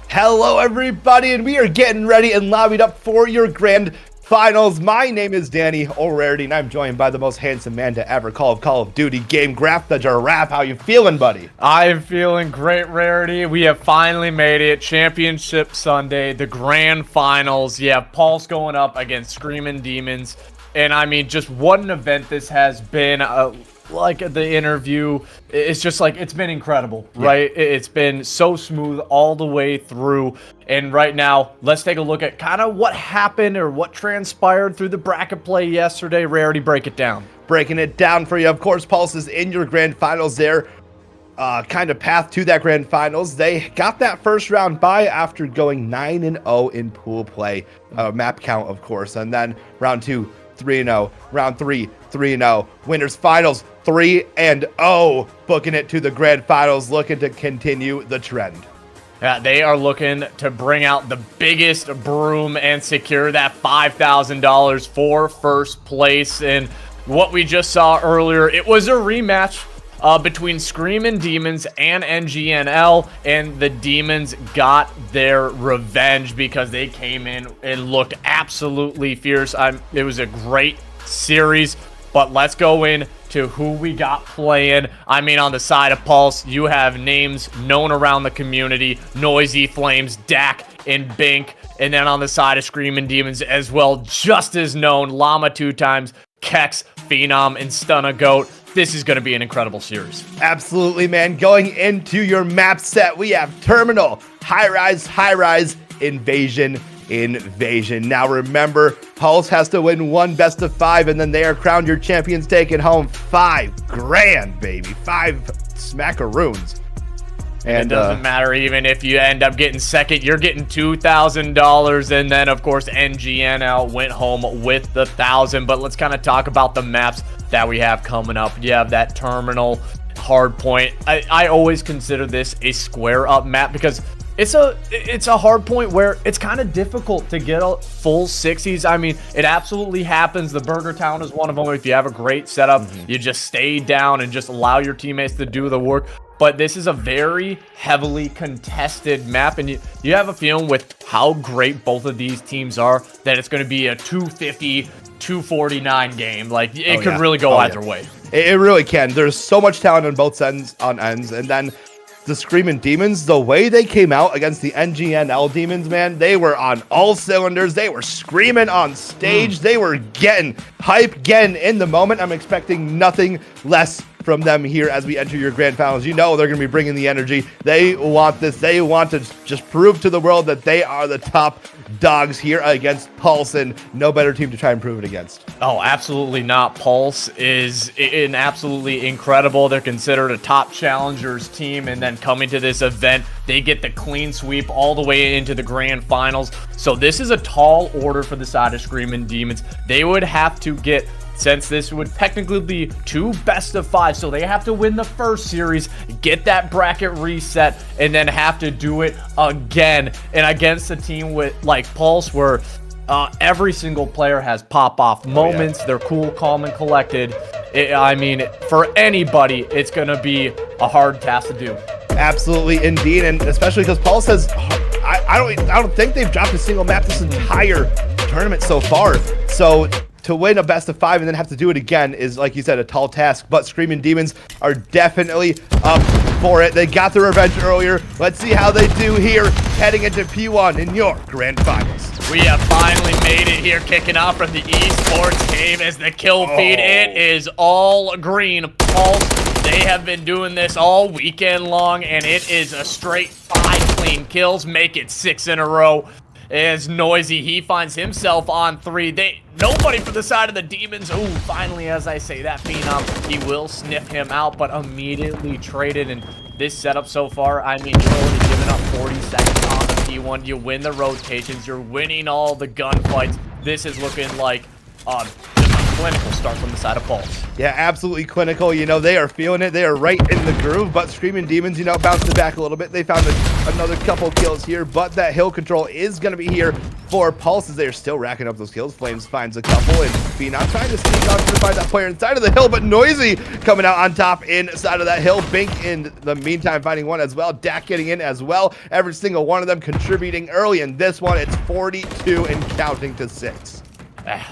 Hello, everybody, and we are getting ready and lobbied up for your grand finals. My name is Danny O'Rarity, and I'm joined by the most handsome man to ever call of Duty game, Graph the Giraffe. How you feeling, buddy? I'm feeling great, Rarity. We have finally made it. Championship Sunday, the grand finals. You have Pulse going up against Screamin Demons. And I mean, just what an event this has been. Like the interview, it's just like, it's been incredible, right? It's been so smooth all the way through. And right now, let's take a look at kind of what happened or what transpired through the bracket play yesterday. Rarity, break it down. Breaking it down for you. Of course, Pulse is in your grand finals there. Kind of path to that grand finals. They got that first round bye after going 9-0 in pool play. Map count, of course. And then round 2, 3-0. Round 3, 3-0. Winners finals, 3-0. Booking it to the grand finals, looking to continue the trend. Yeah, they are looking to bring out the biggest broom and secure that $5,000 for first place. And what we just saw earlier, it was a rematch between Screamin Demons and NGNL, and the Demons got their revenge because they came in and looked absolutely fierce. It was a great series, but let's go in to who we got playing. I mean, on the side of Pulse, you have names known around the community: Noisy, Flames, Dak, and Bink. And then on the side of Screamin Demons as well, just as known, Llama 2 times, Kex, Phenom, and Stunna Goat. This is going to be an incredible series. Absolutely, man. Going into your map set, we have Terminal, High Rise, Invasion. Now remember, Pulse has to win one best of 5, and then they are crowned your champions, taking home $5,000, baby. 5 smackaroons. And it doesn't matter even if you end up getting second, you're getting $2,000. And then, of course, NGNL went home with the 1,000. But let's kind of talk about the maps that we have coming up. You have that Terminal, Hardpoint. I always consider this a square up map because it's a hardpoint where it's kind of difficult to get a full 60s. I mean, it absolutely happens. The Burger Town is one of them. If you have a great setup, you just stay down and just allow your teammates to do the work. But this is a very heavily contested map, and you have a feeling with how great both of these teams are that it's going to be a 250, 249 game. Like, it could really go either way. It really can. There's so much talent on both ends, and then the Screamin Demons, the way they came out against the NGNL Demons, man, they were on all cylinders. They were screaming on stage. They were getting hype, getting in the moment. I'm expecting nothing less from them here as we enter your grand finals. You know they're going to be bringing the energy. They want this. They want to just prove to the world that they are the top dogs here against Pulse, and no better team to try and prove it against. Oh, absolutely not. Pulse is an absolutely incredible. They're considered a top challengers team, and then coming to this event, they get the clean sweep all the way into the grand finals. So this is a tall order for the side of Screamin Demons. They would have to get, since this would technically be 2 best of 5, so they have to win the first series, get that bracket reset, and then have to do it again. And against a team with like Pulse, where every single player has pop-off moments. They're cool, calm, and collected. I mean, for anybody, it's going to be a hard task to do. Absolutely, indeed, and especially because Pulse has, I don't think they've dropped a single map this entire tournament so far. So to win a best of 5 and then have to do it again is, like you said, a tall task. But Screamin Demons are definitely up for it. They got the revenge earlier. Let's see how they do here, heading into P1 in your grand finals. We have finally made it here, kicking off from the esports game as the kill feed. It is all green. Pulse, they have been doing this all weekend long, and it is a straight 5 clean kills, make it 6 in a row. As Noisy, he finds himself on 3. Nobody for the side of the Demons. Ooh, finally, as I say that, Phenom, he will sniff him out, but immediately traded. And this setup so far, I mean, you're already giving up 40 seconds on the P1. You win the rotations. You're winning all the gunfights. This is looking like just a clinical start from the side of Pulse. Yeah, absolutely clinical. You know, they are feeling it. They are right in the groove, but Screamin' Demons, you know, bouncing back a little bit. They found another couple kills here, but that hill control is going to be here for Pulse as they are still racking up those kills. Flames finds a couple, and Phenom trying to sneak on through to find that player inside of the hill, but Noisy coming out on top inside of that hill. Bink in the meantime finding one as well. Dak getting in as well. Every single one of them contributing early in this one. It's 42 and counting to 6.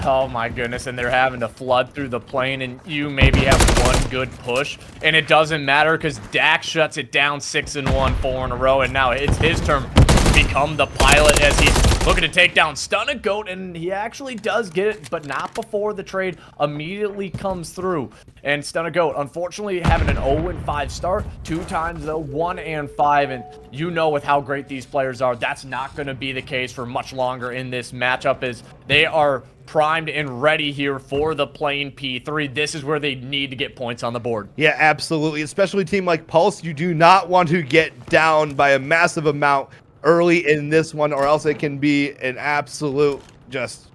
Oh my goodness, and they're having to flood through the plane, and you maybe have one good push, and it doesn't matter because Dak shuts it down 6-1, 4 in a row, and now it's his turn to become the pilot as he's looking to take down Stunna Goat, and he actually does get it, but not before the trade immediately comes through. And Stunna Goat, unfortunately, having an 0-5 start, 2 times though, 1-5, and you know with how great these players are, that's not going to be the case for much longer in this matchup as they are primed and ready here for the plane P3. This is where they need to get points on the board. Yeah, absolutely. Especially a team like Pulse, you do not want to get down by a massive amount early in this one, or else it can be an absolute just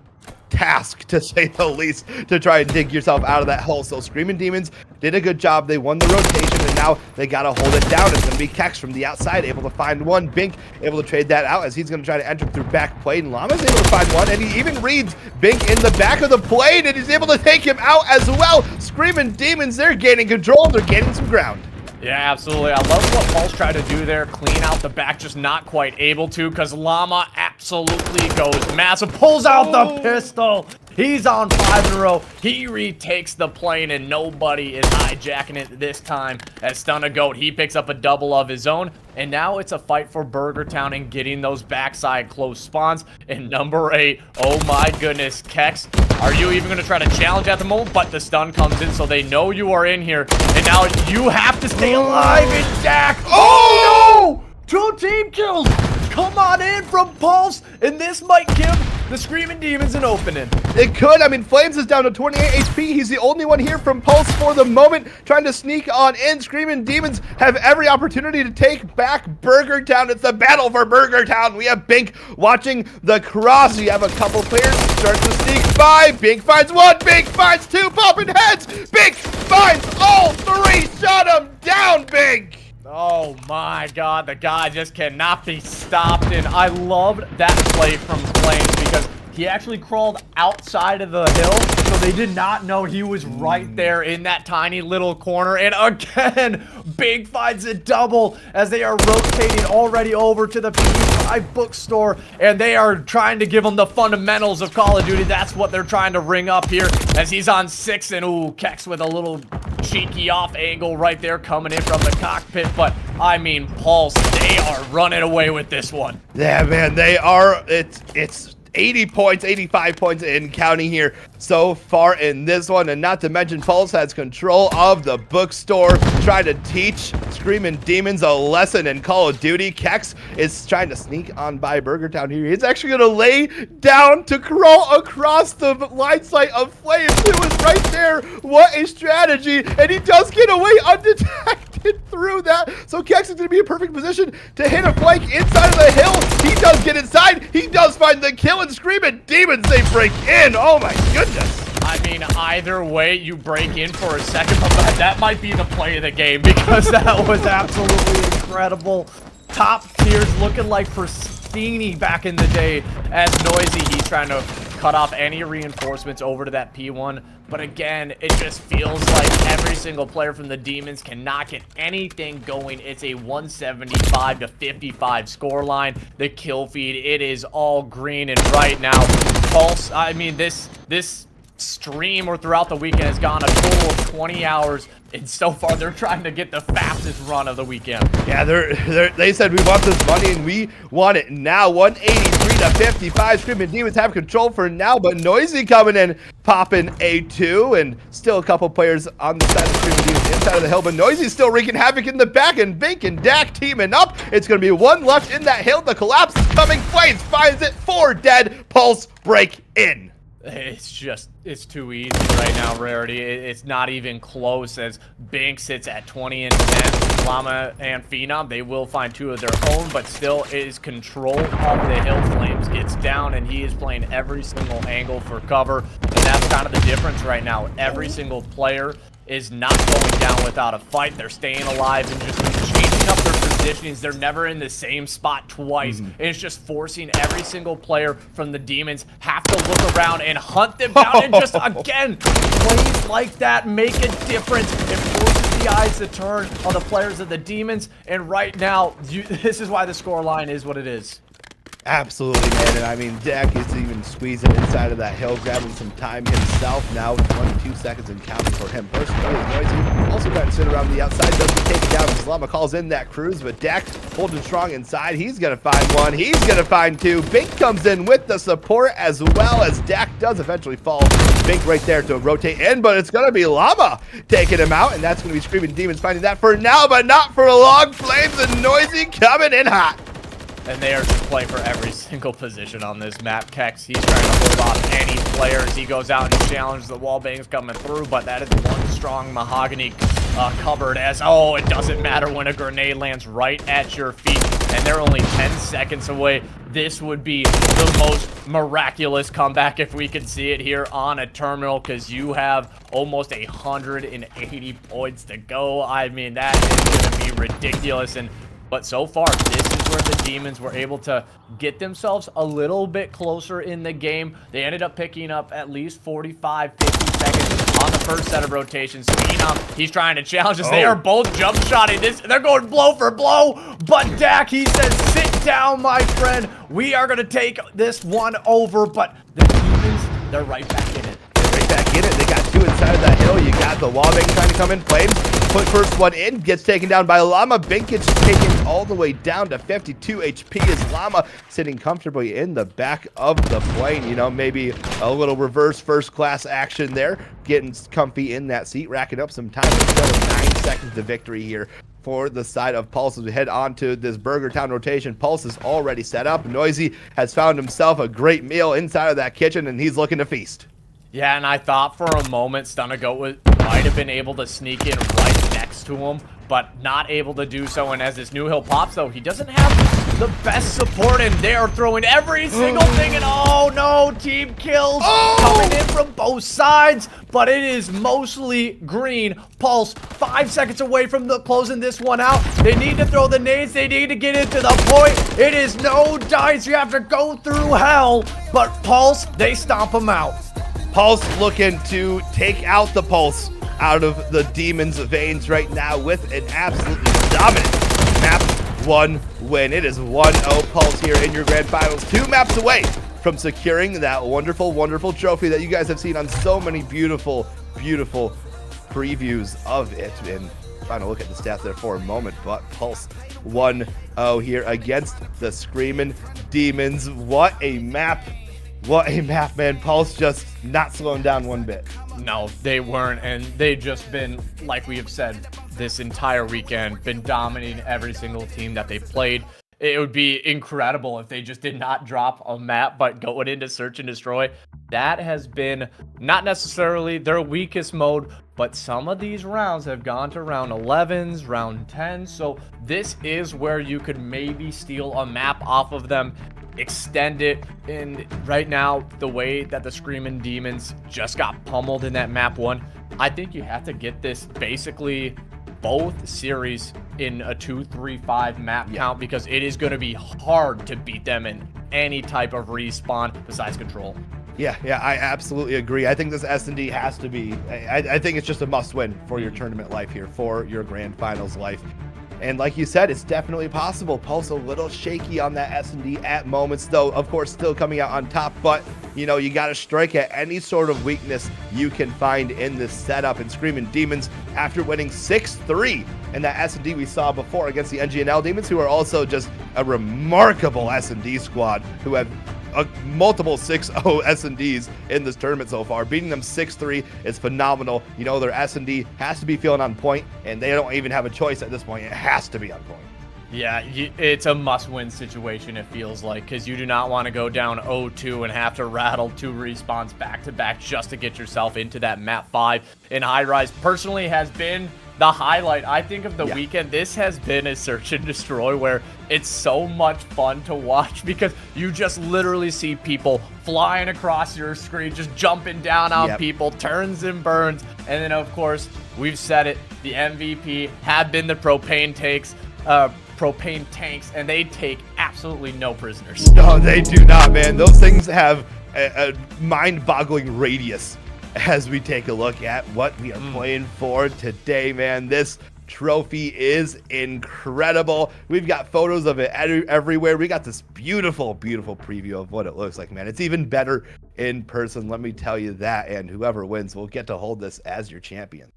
task, to say the least, to try and dig yourself out of that hole. So Screamin' Demons did a good job. They won the rotation, and now they got to hold it down. It's going to be Kex from the outside, able to find one. Bink able to trade that out as he's going to try to enter through back plane. Llama's able to find one, and he even reads Bink in the back of the plane, and he's able to take him out as well. Screamin' Demons, they're gaining control. They're gaining some ground. Yeah, absolutely. I love what Pulse tried to do there. Clean out the back, just not quite able to because Llama absolutely goes massive. Pulls out the pistol. He's on 5 in a row. He retakes the plane, and nobody is hijacking it this time as Stunna Goat. He picks up a double of his own, and now it's a fight for Burger Town and getting those backside close spawns. And number 8, oh my goodness, Kex, are you even going to try to challenge at the moment? But the stun comes in, so they know you are in here, and now you have to stay alive. And Dak, oh no! 2 team kills. Come on in from Pulse, and this might give the Screamin' Demons an opening. It could. I mean, Flames is down to 28 HP. He's the only one here from Pulse for the moment, trying to sneak on in. Screamin' Demons have every opportunity to take back Burger Town. It's the battle for Burger Town. We have Bink watching the cross. You have a couple players start to sneak by. Bink finds one. Bink finds 2. Popping heads. Bink finds all 3. Shut him down, Bink. Oh my god, the guy just cannot be stopped, and I loved that play from Flames because he actually crawled outside of the hill, so they did not know he was right there in that tiny little corner. And again, Big finds a double as they are rotating already over to the P5 bookstore, and they are trying to give him the fundamentals of Call of Duty. That's what they're trying to ring up here as he's on 6, and ooh, Kex with a little cheeky off angle right there coming in from the cockpit. But I mean, Pulse, they are running away with this one. Yeah, man, they are. It's 80 points, 85 points and counting here so far in this one. And not to mention, Pulse has control of the bookstore, trying to teach Screamin' Demons a lesson in Call of Duty. Kex is trying to sneak on by Burger Town here. He's actually going to lay down to crawl across the line sight of Flames, who is right there. What a strategy. And he does get away undetected through that. So Kex is going to be in perfect position to hit a flank inside of the hill. He does get inside. He does find the kill, and Screamin' Demons, they break in. Oh my goodness. I mean, either way, you break in for a second, but that might be the play of the game because that was absolutely incredible. Top tiers looking like pristine back in the day as Noisy. He's trying to cut off any reinforcements over to that P1. But again, it just feels like every single player from the Demons cannot get anything going. It's a 175 to 55 scoreline. The kill feed, it is all green. And right now, Pulse, I mean, this stream or throughout the weekend has gone a total of 20 hours, and so far they're trying to get the fastest run of the weekend. Yeah, they said we want this money and we want it now. 183 to 55. Screamin' Demons have control for now, but Noisy coming in, popping a 2, and still a couple players on the side of Screamin' Demons inside of the hill, but Noisy's still wreaking havoc in the back, and Bink and Dak teaming up. It's going to be 1 left in that hill. The collapse is coming. Flames finds it. 4 dead. Pulse break in. It's too easy right now, Rarity. It's not even close as Bink sits at 20 and 10. Llama and Phenom, they will find 2 of their own, but still is control of the hill. Flames gets down, and he is playing every single angle for cover, and that's kind of the difference right now. Every single player is not going down without a fight. They're staying alive and just changing up their positionings. They're never in the same spot twice. And it's just forcing every single player from the Demons have to look around and hunt them down. And just, again, plays like that make a difference. It forces the eyes to turn on the players of the Demons. And right now, this is why the score line is what it is. Absolutely, man. And I mean, Dak is even squeezing inside of that hill, grabbing some time himself. Now 22 seconds and counting for him personally. Noisy also got to sit around the outside, doesn't take it down. Slama calls in that cruise, but Dak holding strong inside. He's going to find 1. He's going to find 2. Bink comes in with the support as well as Dak does eventually fall. Bink right there to rotate in, but it's going to be Llama taking him out, and that's going to be Screamin Demons finding that for now, but not for long. Flames and Noisy coming in hot. And they are just playing for every single position on this map. Kex, he's trying to hold off any players. He goes out and challenges the wall bangs coming through, but that is one strong mahogany covered as, oh, it doesn't matter when a grenade lands right at your feet. And they're only 10 seconds away. This would be the most miraculous comeback if we could see it here on a terminal, because you have almost 180 points to go. I mean, that is going to be ridiculous. But so far, this is where the Demons were able to get themselves a little bit closer in the game. They ended up picking up at least 45, 50 seconds on the first set of rotations. Phenom, he's trying to challenge us. They are both jump shotting this. They're going blow for blow. But Dak, he says, sit down, my friend. We are going to take this one over. But the Demons, they're right back in it. Right back in it. They got 2 inside of that hill. You got the wallbang trying to come in. Flames put first one in, gets taken down by Llama. Bink gets taken all the way down to 52 HP as Llama sitting comfortably in the back of the plane. You know, maybe a little reverse first class action there, getting comfy in that seat, racking up some time. Instead of 9 seconds to victory here for the side of Pulse as we head on to this Burger Town rotation. Pulse is already set up. Noisy has found himself a great meal inside of that kitchen, and he's looking to feast. Yeah, and I thought for a moment Stunnagoat might have been able to sneak in right next to him, but not able to do so. And as this new hill pops, though, he doesn't have the best support, and they're throwing every single thing. And oh no, team kills coming in from both sides, but it is mostly green. Pulse 5 seconds away from closing this one out. They need to throw the nades. They need to get into the point. It is no dice. You have to go through hell, but Pulse, they stomp him out. Pulse looking to take out the Pulse out of the Demons' veins right now with an absolutely dominant map 1 win. It is 1-0 Pulse here in your grand finals. 2 maps away from securing that wonderful, wonderful trophy that you guys have seen on so many beautiful, beautiful previews of it. And trying to look at the stats there for a moment, but Pulse 1-0 here against the Screamin Demons. What a map. What a map, man. Pulse just not slowing down one bit. No, they weren't, and they've just been, like we have said, this entire weekend, been dominating every single team that they played. It would be incredible if they just did not drop a map, but going into Search and Destroy, that has been not necessarily their weakest mode, but some of these rounds have gone to round 11s, round 10, so this is where you could maybe steal a map off of them, extend it. And right now, the way that the Screamin Demons just got pummeled in that map 1, I think you have to get this basically both series in a 2-3-5 map count, because it is going to be hard to beat them in any type of respawn besides control. Yeah, I absolutely agree. I think this S&D has to be, I think it's just a must win for your tournament life here, for your grand finals life. And like you said, it's definitely possible. Pulse a little shaky on that S&D at moments, though, of course, still coming out on top. But, you know, you got to strike at any sort of weakness you can find in this setup. And Screamin Demons, after winning 6-3 in that S&D we saw before against the NGNL Demons, who are also just a remarkable S&D squad, who have multiple 6-0 S&Ds in this tournament so far. Beating them 6-3 is phenomenal. You know, their S&D has to be feeling on point, and they don't even have a choice at this point. It has to be on point. Yeah, it's a must-win situation, it feels like, because you do not want to go down 0-2 and have to rattle 2 respawns back-to-back just to get yourself into that map 5. And High Rise personally has been the highlight, I think, of the weekend. This has been a search and destroy where it's so much fun to watch because you just literally see people flying across your screen, just jumping down on people, turns and burns. And then, of course, we've said it, the MVP have been the propane tanks, and they take absolutely no prisoners. No, they do not, man. Those things have a mind-boggling radius as we take a look at what we are playing for today, man. This trophy is incredible. We've got photos of it everywhere. We got this beautiful, beautiful preview of what it looks like, man. It's even better in person, let me tell you that. And whoever wins will get to hold this as your champion.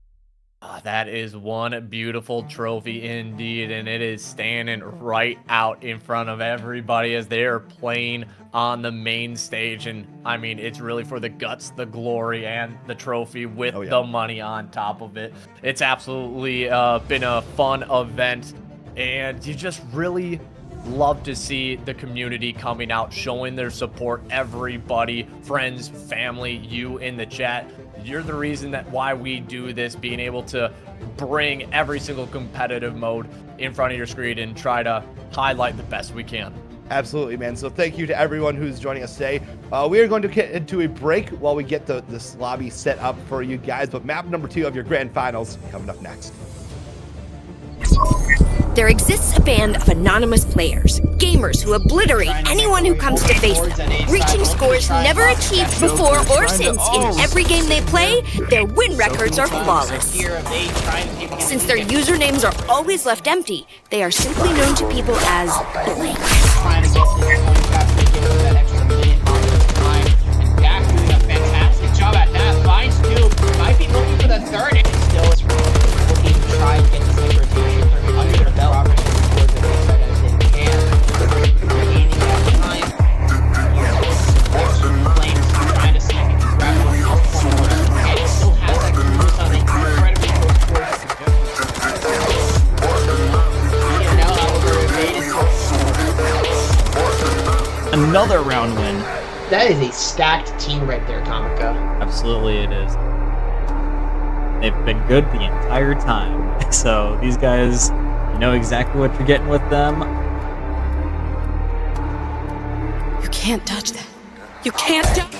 That is one beautiful trophy indeed, and it is standing right out in front of everybody as they are playing on the main stage. And I mean, it's really for the guts, the glory, and the trophy with the money on top of it. It's absolutely been a fun event, and you just really love to see the community coming out, showing their support. Everybody, friends, family, you in the chat, you're the reason that why we do this, being able to bring every single competitive mode in front of your screen and try to highlight the best we can. Absolutely, man. So thank you to everyone who's joining us today. We are going to get into a break while we get this lobby set up for you guys, but map number 2 of your grand finals coming up next. There exists a band of anonymous players, gamers who obliterate anyone who comes to face them, reaching scores never achieved before or since. In every game they play, their win records are flawless. Since their usernames are always left empty, they are simply known to people as blank. Jack doing a fantastic job at that. Finds 2, might be looking for the 3rd, and still is looking to try and get this like rotation under their belt. Gaining that time. Flames trying to see if he can grab one corner, and he still has that boost on the incredibly close quarter. Another round win. That is a stacked team right there, Tomika. Absolutely it is. They've been good the entire time. So these guys, you know exactly what you're getting with them. You can't touch that. You can't touch.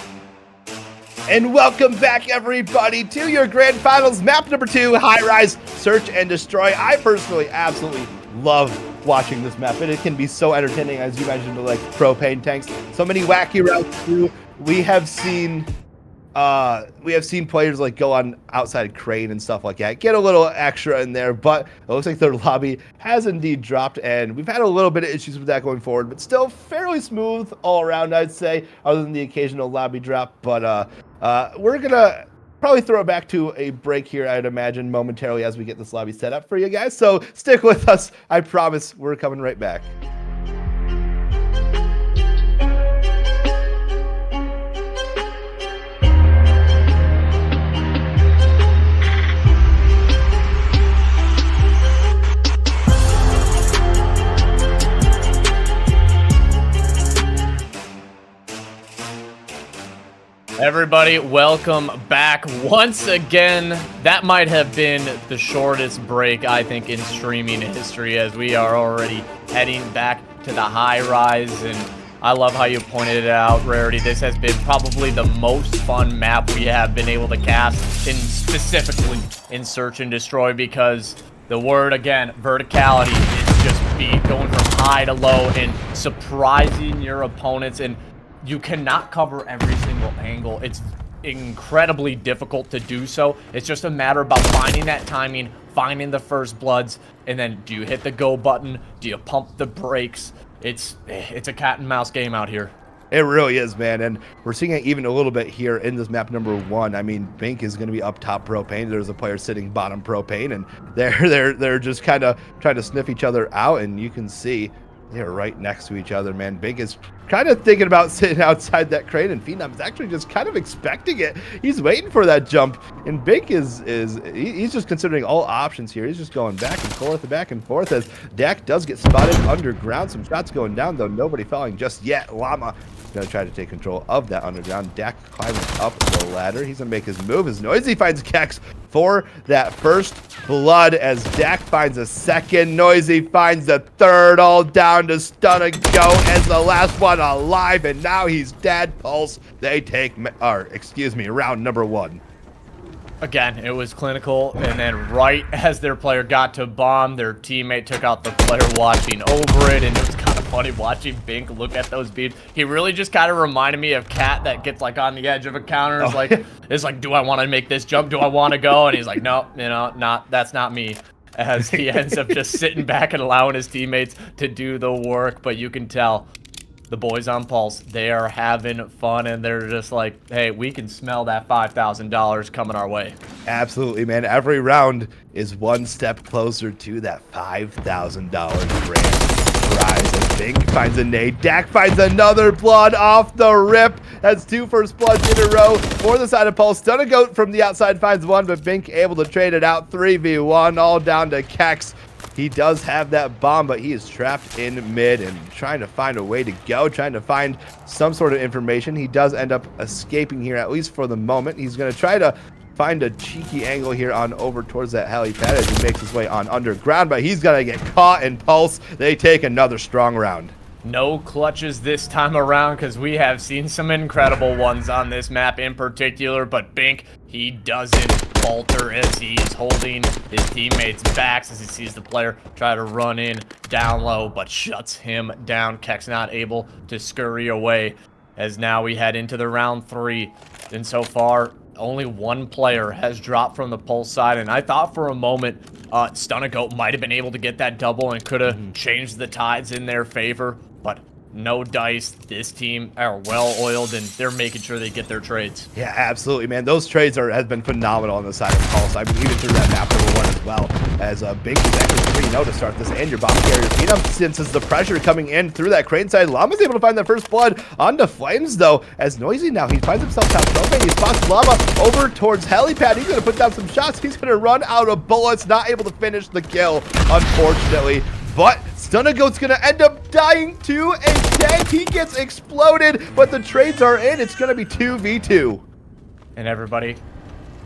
And welcome back, everybody, to your grand finals, map number 2, High Rise Search and Destroy. I personally absolutely love watching this map, and it can be so entertaining, as you mentioned, like propane tanks. So many wacky routes through. We have seen players like go on outside crane and stuff like that, get a little extra in there, but it looks like their lobby has indeed dropped, and we've had a little bit of issues with that going forward, but still fairly smooth all around, I'd say, other than the occasional lobby drop. But we're gonna probably throw it back to a break here, I'd imagine, momentarily as we get this lobby set up for you guys. So stick with us. I promise we're coming right back. Everybody, welcome back once again. That might have been the shortest break, I think, in streaming history, as we are already heading back to the High Rise. And I love how you pointed it out, Rarity. This has been probably the most fun map we have been able to cast, in specifically in Search and Destroy, because the word, again, verticality, is just going from high to low and surprising your opponents. And you cannot cover every single angle. It's incredibly difficult to do so. It's just a matter about finding that timing, finding the first bloods, and then do you hit the go button? Do you pump the brakes? It's a cat and mouse game out here. It really is, man, and we're seeing it even a little bit here in this map number 1. I mean, Bink is going to be up top propane. There's a player sitting bottom propane, and they're just kind of trying to sniff each other out, and you can see They're right next to each other, man. Bink is kind of thinking about sitting outside that crate, and Phenom is actually just kind of expecting it. He's waiting for that jump, and Bink he's just considering all options here. He's just going back and forth as Dak does get spotted underground. Some shots going down, though nobody falling just yet. Llama gonna try to take control of that underground. Dak climbing up the ladder. He's gonna make his move as Noisy finds Kex for that first blood as Dak finds a second. Noisy finds the third, all down to Stun and Go as the last one alive, and now he's dead. Pulse, they take, round number 1. Again, it was clinical, and then right as their player got to bomb, their teammate took out the player watching over it, and it was kind of funny watching Bink look at those beams. He really just kind of reminded me of Cat that gets like on the edge of a counter. It's like, do I want to make this jump? Do I want to go? And he's like, no, that's not me. As he ends up just sitting back and allowing his teammates to do the work, but you can tell the boys on Pulse, they are having fun, and they're just like, hey, we can smell that $5,000 coming our way. Absolutely, man. Every round is one step closer to that $5,000 grand prize. As Bink finds a nade, Dak finds another blood off the rip. That's 2 first bloods in a row for the side of Pulse. Stun and Goat from the outside finds one, but Bink able to trade it out. 3v1, all down to Kex. He does have that bomb, but he is trapped in mid and trying to find a way to go, trying to find some sort of information. He does end up escaping here, at least for the moment. He's going to try to find a cheeky angle here on over towards that helipad as he makes his way on underground, but he's going to get caught in Pulse. They take another strong round. No clutches this time around because we have seen some incredible ones on this map in particular, but Bink, he doesn't falter as he's holding his teammates' backs as he sees the player try to run in down low, but shuts him down. Kex not able to scurry away as now we head into the round 3. And so far, only one player has dropped from the Pulse side, and I thought for a moment Stun and Goat might have been able to get that double and could have changed the tides in their favor, but no dice. This team are well-oiled, and they're making sure they get their trades. Yeah, absolutely, man. Those trades have been phenomenal on the side of Pulse. I mean, even through that map number 1 as well, as Bink is actually 3-0 to start this, and your bomb carrier. Phenom senses the pressure coming in through that crane side. Llama's able to find that first blood onto Flames, though, as Noisy now, he finds himself top trophy. He spots Llama over towards helipad. He's going to put down some shots. He's going to run out of bullets, not able to finish the kill, unfortunately. But Stun and Goat's gonna end up dying to a tank. He gets exploded, but the trades are in. It's gonna be 2v2. And everybody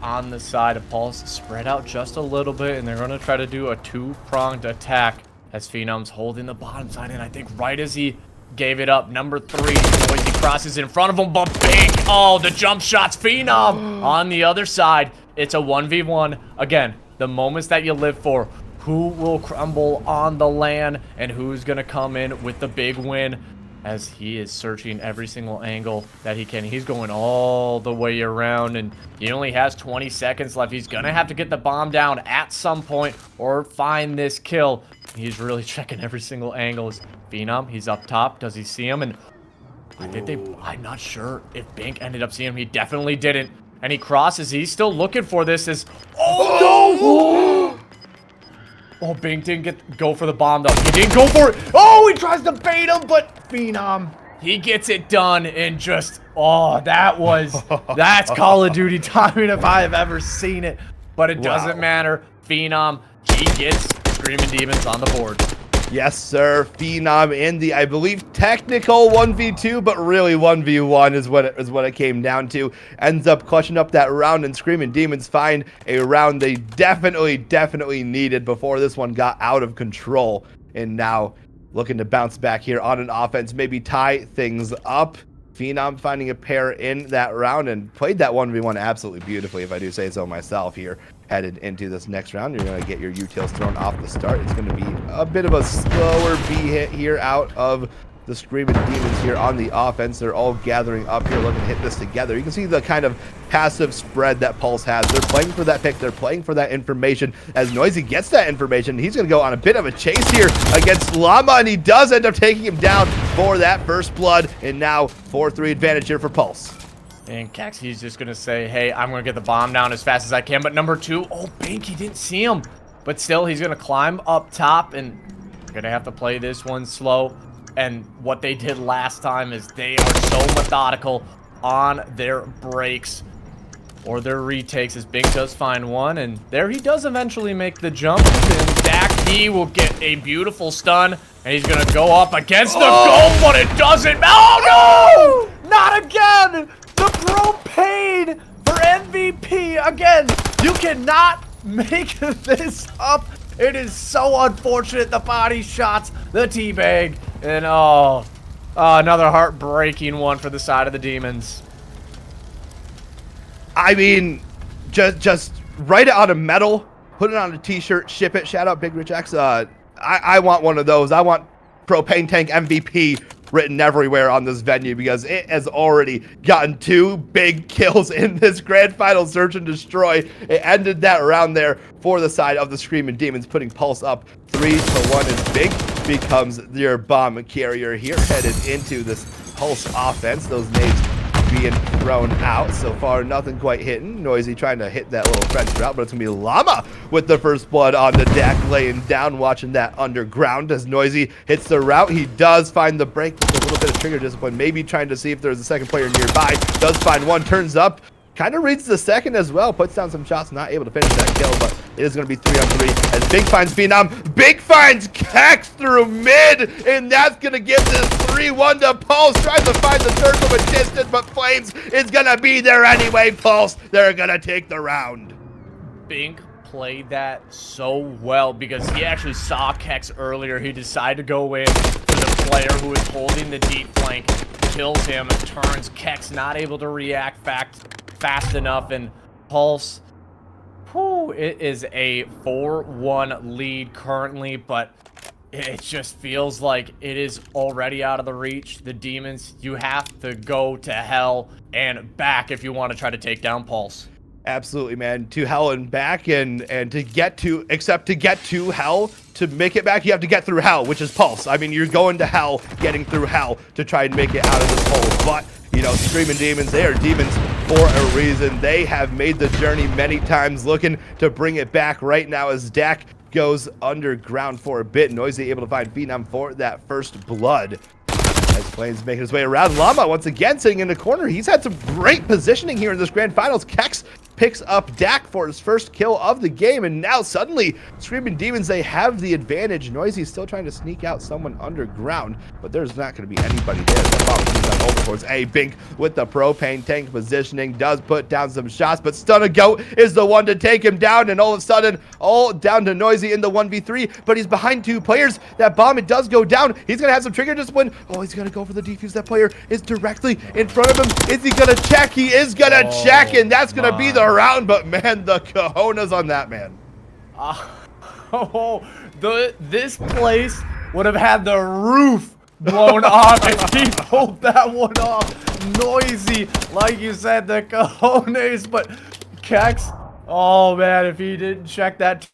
on the side of Pulse spread out just a little bit, and they're gonna try to do a 2-pronged attack as Phenom's holding the bottom side. And I think right as he gave it up, number 3, Noisy crosses in front of him, but Bink, oh, the jump shots, Phenom on the other side. It's a 1v1. Again, the moments that you live for. Who will crumble on the LAN and who's going to come in with the big win as he is searching every single angle that he can. He's going all the way around, and he only has 20 seconds left. He's going to have to get the bomb down at some point or find this kill. He's really checking every single angle. Is Phenom, he's up top. Does he see him? And I think I'm not sure if Bink ended up seeing him. He definitely didn't. And he crosses. He's still looking for this. Oh, no! Oh, Bink didn't go for the bomb, though. He didn't go for it. Oh, he tries to bait him, but Phenom, he gets it done and just, oh, that's Call of Duty timing if I have ever seen it. But it doesn't matter. Phenom, he gets Screamin' Demons on the board. Yes, sir. Phenom in the, I believe, technical 1v2, but really 1v1 is what it came down to. Ends up clutching up that round, and Screamin' Demons find a round they definitely needed before this one got out of control. And now looking to bounce back here on an offense, maybe tie things up. Phenom finding a pair in that round and played that 1v1 absolutely beautifully, if I do say so myself here. Headed into this next round, you're going to get your utils thrown off the start. It's going to be a bit of a slower B hit here out of the Screamin' Demons here on the offense. They're all gathering up here looking to hit this together. You can see the kind of passive spread that Pulse has. They're playing for that pick. They're playing for that information. As Noisy gets that information, he's going to go on a bit of a chase here against Llama, and he does end up taking him down for that first blood, and now 4-3 advantage here for Pulse. And Kex, he's just going to say, hey, I'm going to get the bomb down as fast as I can. But number 2, oh, Bink, he didn't see him. But still, he's going to climb up top. And Gonna have to play this one slow. And what they did last time is they are so methodical on their breaks or their retakes, as Bink does find one, and there he does eventually make the jump, and Dak D will get a beautiful stun, and he's gonna go up against the goal, but it doesn't. Oh no! Not again! The propane for MVP again. You cannot make this up. It is so unfortunate. The body shots, the teabag, and another heartbreaking one for the side of the Demons. I mean, just write it on a medal, put it on a t-shirt, ship it. Shout out Big Rich X. I want one of those. I want Propane Tank MVP written everywhere on this venue because it has already gotten 2 big kills in this grand final search and destroy. It ended that round there for the side of the Screamin' Demons, putting Pulse up 3-1, and Big becomes their bomb carrier here, headed into this Pulse offense. Those nades being thrown out. So far, nothing quite hitting. Noisy trying to hit that little French route, but it's going to be Llama with the first blood on the deck, laying down, watching that underground as Noisy hits the route. He does find the break with a little bit of trigger discipline, maybe trying to see if there's a second player nearby. Does find one, turns up, kind of reads the second as well, puts down some shots, not able to finish that kill, but it is going to be 3-on-3 as Big finds Phenom. Big finds Kex through mid, and that's going to give this 3-1 to Pulse. Tries to find the third from a distance, but Flames is going to be there anyway. Pulse, they're going to take the round. Bink played that so well because he actually saw Kex earlier. He decided to go in for the player who is holding the deep flank, kills him, and turns. Kex not able to react fast enough, and Pulse, it is a 4-1 lead currently, but it just feels like it is already out of the reach. The Demons, you have to go to hell and back if you want to try to take down Pulse. Absolutely, man. To hell and back, and to get to hell, to make it back, you have to get through hell, which is Pulse. I mean, you're going to hell, getting through hell to try and make it out of this hole. But, you know, Screamin' Demons, they are demons for a reason. They have made the journey many times, looking to bring it back right now as Dak goes underground for a bit. Noisy able to find Phenom for that first blood. As Flames making his way around. Llama once again sitting in the corner. He's had some great positioning here in this grand finals. Kex picks up Dak for his first kill of the game, and now suddenly Screamin' Demons, they have the advantage. Noisy's still trying to sneak out someone underground, but there's not going to be anybody there. The bomb moves on over towards A. Bink with the propane tank positioning, does put down some shots, but Stunna Goat is the one to take him down, and all of a sudden, all down to Noisy in the 1v3, but he's behind 2 players. That bomb, it does go down. He's going to have some trigger discipline. Oh, he's going to go for the defuse. That player is directly in front of him. Is he going to check? He is going to check, and that's going to be the round, but man, the cojones on that man. This place would have had the roof blown off if he pulled that one off. Noisy, like you said, the cojones, but Kex, oh man, if he didn't check that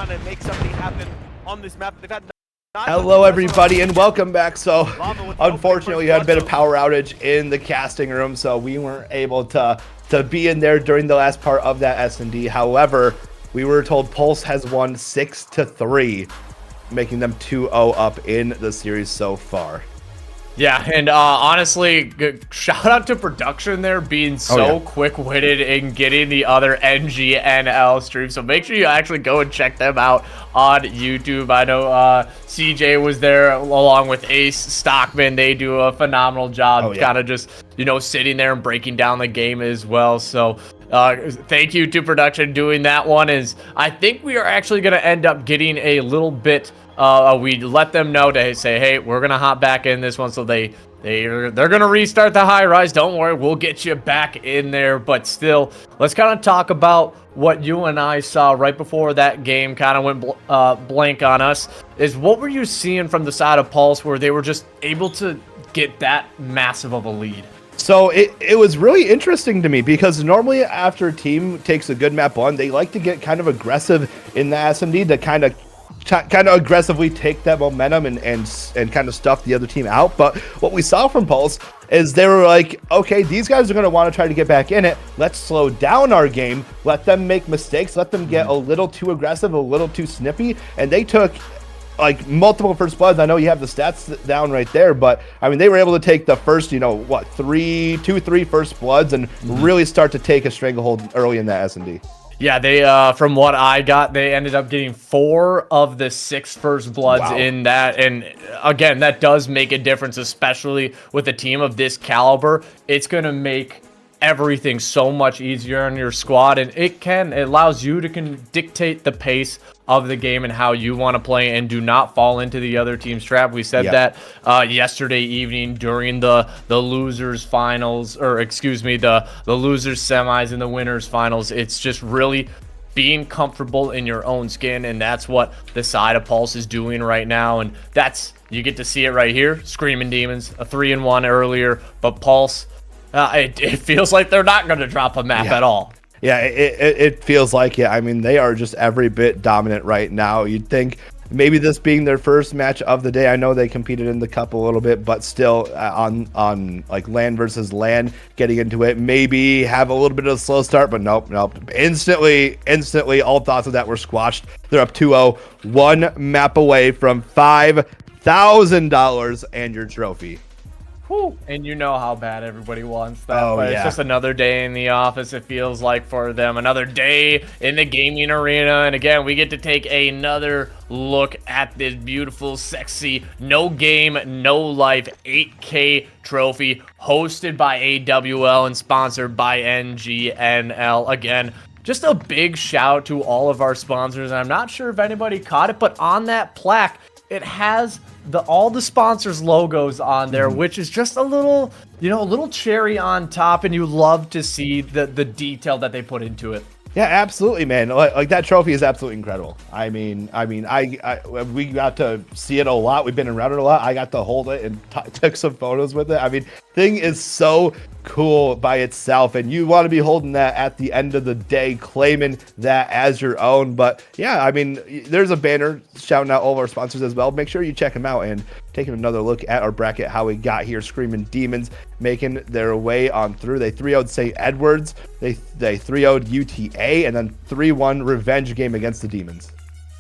trying to make something happen on this map. They've had Hello everybody and welcome back. So unfortunately we had a bit of power outage in the casting room, so we weren't able to be in there during the last part of that S&D. However, we were told Pulse has won 6-3, making them 2-0 up in the series so far. Yeah, and honestly, shout out to production there being so quick-witted in getting the other NGNL stream. So make sure you actually go and check them out on YouTube. I know CJ was there along with Ace Stockman. They do a phenomenal job kind of just, you know, sitting there and breaking down the game as well. So thank you to production doing that one. I think we are actually going to end up getting a little bit we let them know to say, hey, we're gonna hop back in this one, so they're gonna restart the high rise. Don't worry, we'll get you back in there. But still, let's kind of talk about what you and I saw right before that game kind of went blank on us. Is what were you seeing from the side of Pulse where they were just able to get that massive of a lead? So it was really interesting to me because normally after a team takes a good map on, they like to get kind of aggressive in the SMD to kind of aggressively take that momentum and kind of stuff the other team out. But what we saw from Pulse is they were like, okay, these guys are going to want to try to get back in it. Let's slow down our game. Let them make mistakes. Let them get a little too aggressive, a little too snippy. And they took like multiple first bloods. I know you have the stats down right there, but I mean, they were able to take the first, you know, what, 3 first bloods and really start to take a stranglehold early in that S&D. Yeah, they from what I got, they ended up getting 4 of the 6 first bloods in that. And again, that does make a difference, especially with a team of this caliber. It's going to make everything so much easier on your squad, and it allows you to dictate the pace of the game and how you want to play, and do not fall into the other team's trap. We said that yesterday evening during the losers finals, or excuse me, the losers semis and the winners finals. It's just really being comfortable in your own skin, and that's what the side of Pulse is doing right now. And you get to see it right here. Screamin Demons, a 3-1 earlier, but Pulse, it feels like they're not going to drop a map at all. Yeah, it feels like it. I mean, they are just every bit dominant right now. You'd think maybe this being their first match of the day. I know they competed in the cup a little bit, but still on like LAN versus LAN, getting into it, maybe have a little bit of a slow start, but nope. Instantly, all thoughts of that were squashed. They're up 2-0, 1 map away from $5,000 and your trophy. Whew. And you know how bad everybody wants that. But it's just another day in the office, it feels like, for them. Another day in the gaming arena. And again, we get to take another look at this beautiful, sexy, no game, no life 8K trophy hosted by AWL and sponsored by NGNL. Again, just a big shout to all of our sponsors. And I'm not sure if anybody caught it, but on that plaque, it has all the sponsors' logos on there, which is just a little, you know, a little cherry on top, and you love to see the detail that they put into it. Yeah, absolutely, man. Like that trophy is absolutely incredible. I mean, we got to see it a lot. We've been around it a lot. I got to hold it and took some photos with it. I mean, thing is so cool by itself, and you want to be holding that at the end of the day, claiming that as your own. But yeah, I mean, there's a banner shouting out all of our sponsors as well. Make sure you check them out and taking another look at our bracket, how we got here. Screamin Demons making their way on through. They 3-0'd St. Edwards, they 3-0'd UTA, and then 3-1 revenge game against the Demons.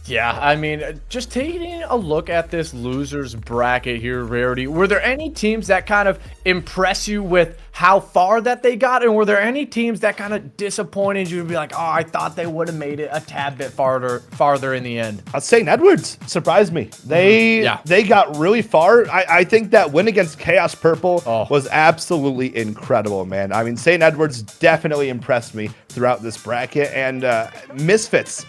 Yeah, I mean, just taking a look at this losers bracket here, Rarity, were there any teams that kind of impress you with how far that they got? And were there any teams that kind of disappointed you to be like, oh, I thought they would have made it a tad bit farther in the end? St. Edwards surprised me. They got really far. I think that win against Chaos Purple was absolutely incredible, man. I mean, St. Edwards definitely impressed me throughout this bracket. And Misfits,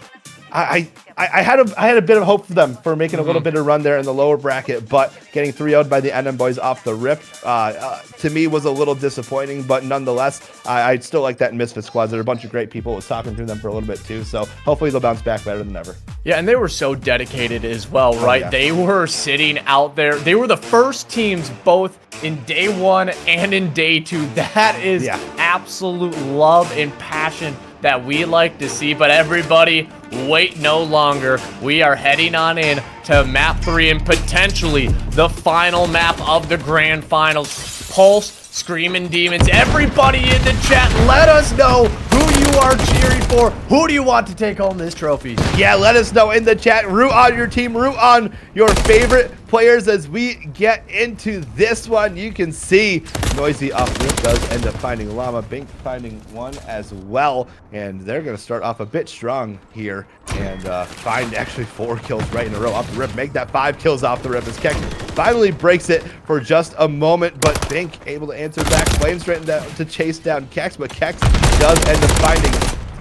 I had a bit of hope for them for making a little bit of run there in the lower bracket, but getting 3-0'd by the NM boys off the rip to me was a little disappointing. But nonetheless, I still like that Misfit squad. They're a bunch of great people. I was talking through them for a little bit too, so hopefully they'll bounce back better than ever. Yeah, and they were so dedicated as well, right? They were sitting out there. They were the first teams both in day 1 and in day 2. That is absolute love and passion that we like to see. But everybody, wait no longer. We are heading on in to map 3 and potentially the final map of the grand finals. Pulse, Screamin' Demons, everybody in the chat, let us know who you are cheering for. Who do you want to take home this trophy? Yeah, let us know in the chat. Root on your team, root on your favorite players as we get into this one. You can see Noisy off rip does end up finding Llama, Bink finding one as well, and they're going to start off a bit strong here and find actually 4 kills right in a row off the rip, make that 5 kills off the rip as Keck finally breaks it for just a moment, but Bink able to answer back, Flames threatened to chase down Kex, but Kex does end up finding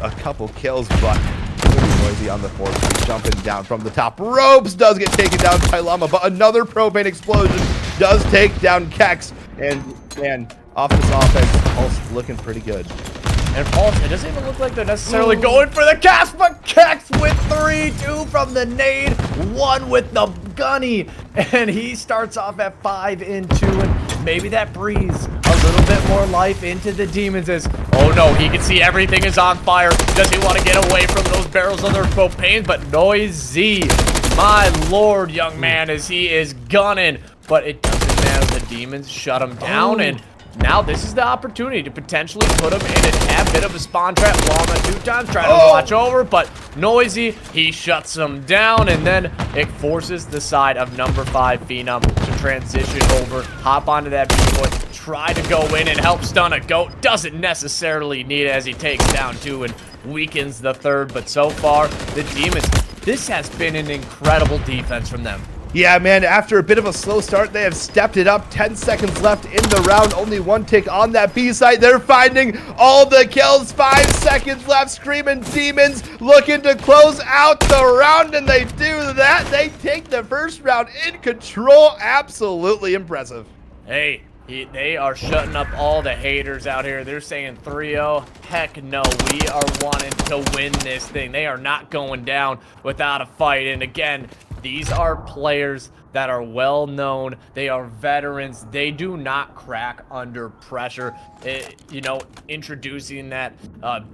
a couple kills, but Noisy on the 4th, jumping down from the top ropes, does get taken down by Llama, but another propane explosion does take down Kex, and man, off this offense, Pulse looking pretty good. And Pulse, it doesn't even look like they're necessarily going for the cast, but Kex with 3, 2 from the nade, 1 with the gunny, and he starts off at 5 and 2, and maybe that breathes a little bit more life into the Demons as, oh no, he can see everything is on fire. Does he want to get away from those barrels of their propane? But Noisy, my lord, young man, as he is gunning, but it doesn't matter. The Demons shut him down, and now this is the opportunity to potentially put him in a tad bit of a spawn trap. Llama 2 times trying to watch over, but Noisy, he shuts him down, and then it forces the side of number 5 Phenom to transition over, hop onto that B-boy, try to go in and help stun a goat. Doesn't necessarily need it as he takes down 2 and weakens the 3rd, but so far, the Demons, this has been an incredible defense from them. Yeah, man, after a bit of a slow start, they have stepped it up. 10 seconds left in the round. Only 1 tick on that B site. They're finding all the kills. 5 seconds left. Screamin' Demons looking to close out the round, and they do that. They take the first round in control. Absolutely impressive. Hey, they are shutting up all the haters out here. They're saying 3-0. Heck no, we are wanting to win this thing. They are not going down without a fight. And again, these are players that are well known. They are veterans. They do not crack under pressure. You know, introducing that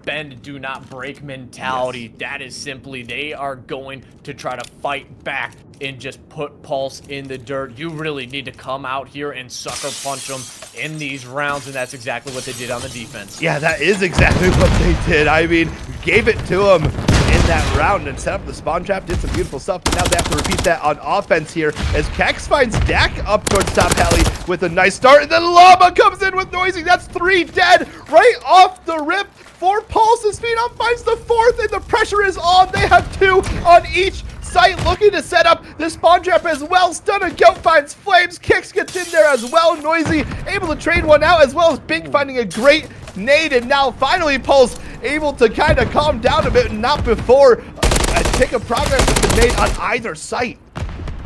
bend, do not break mentality. Yes. That is simply, they are going to try to fight back and just put Pulse in the dirt. You really need to come out here and sucker punch them in these rounds, and that's exactly what they did on the defense. Yeah, that is exactly what they did. I mean, gave it to them in that round and set up the spawn trap, did some beautiful stuff, but now they have to repeat that on offense here as Kex finds Dak up towards top alley with a nice start, and then Llama comes in with Noisy. That's 3 dead right off the rip. 4 Pulses, Phenom finds the 4th, and the pressure is on. They have 2 on each site looking to set up the spawn trap as well. Stun a goat finds Flames. Kicks gets in there as well. Noisy able to trade one out, as well as Bink finding a great nade, and now finally Pulse able to kind of calm down a bit, not before a tick of progress has been made on either site.